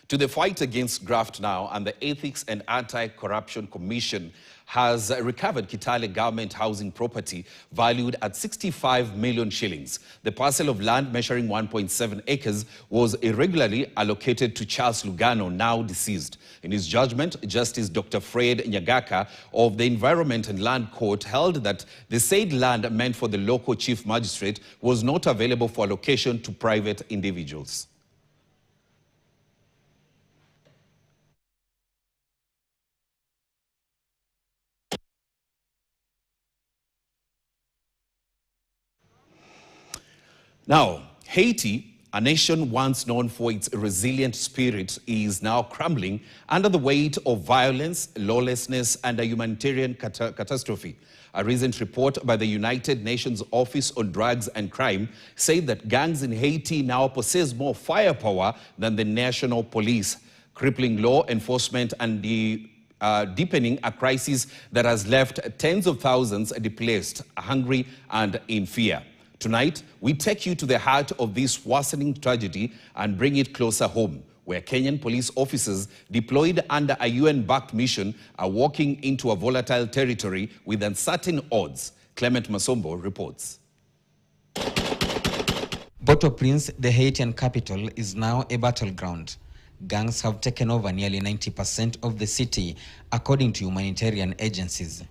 To the fight against graft now, and the Ethics and Anti-Corruption Commission has recovered Kitale government housing property valued at 65 million shillings. The parcel of land measuring 1.7 acres was irregularly allocated to Charles Lugano, now deceased. In his judgment, Justice Dr. Fred Nyagaka of the Environment and Land Court held that the said land meant for the local chief magistrate was not available for allocation to private individuals. Now, Haiti, a nation once known for its resilient spirit, is now crumbling under the weight of violence, lawlessness, and a humanitarian catastrophe. A recent report by the United Nations Office on Drugs and Crime said that gangs in Haiti now possess more firepower than the national police, crippling law enforcement and deepening a crisis that has left tens of thousands displaced, hungry, and in fear. Tonight, we take you to the heart of this worsening tragedy and bring it closer home, where Kenyan police officers deployed under a UN-backed mission are walking into a volatile territory with uncertain odds. Clement Masombo reports. Port-au-Prince, the Haitian capital, is now a battleground. Gangs have taken over nearly 90% of the city, according to humanitarian agencies.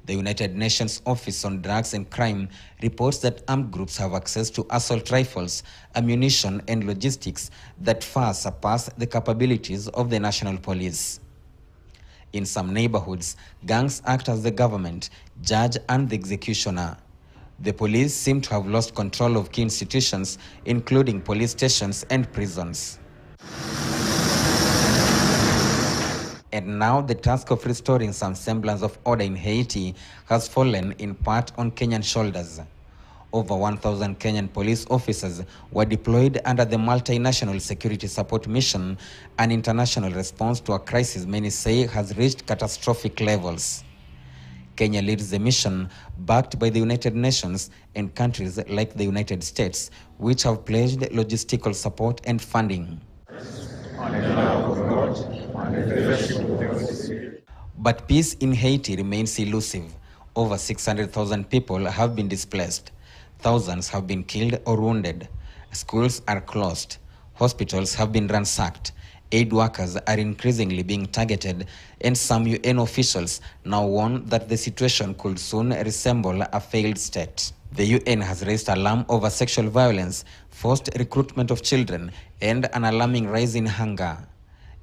The United Nations Office on Drugs and Crime reports that armed groups have access to assault rifles, ammunition, and logistics that far surpass the capabilities of the national police. In some neighborhoods, gangs act as the government, judge, and the executioner. The police seem to have lost control of key institutions, including police stations and prisons. And now the task of restoring some semblance of order in Haiti has fallen in part on Kenyan shoulders. Over 1,000 Kenyan police officers were deployed under the Multinational Security Support Mission, an international response to a crisis many say has reached catastrophic levels. Kenya leads the mission, backed by the United Nations and countries like the United States, which have pledged logistical support and funding. But peace in Haiti remains elusive. Over 600,000 people have been displaced. Thousands have been killed or wounded. Schools are closed. Hospitals have been ransacked. Aid workers are increasingly being targeted, and some UN officials now warn that the situation could soon resemble a failed state. The UN has raised alarm over sexual violence, forced recruitment of children, and an alarming rise in hunger.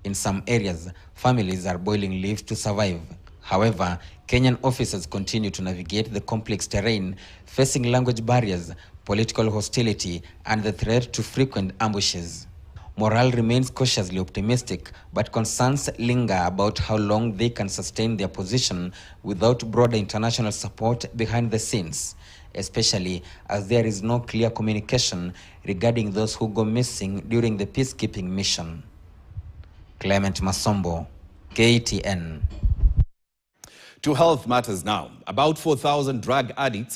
In some areas, families are boiling leaves to survive. However, Kenyan officers continue to navigate the complex terrain, facing language barriers, political hostility, and the threat to frequent ambushes. Morale remains cautiously optimistic, but concerns linger about how long they can sustain their position without broader international support behind the scenes, especially as there is no clear communication regarding those who go missing during the peacekeeping mission. Clement Masombo, KTN. To health matters now. About 4,000 drug addicts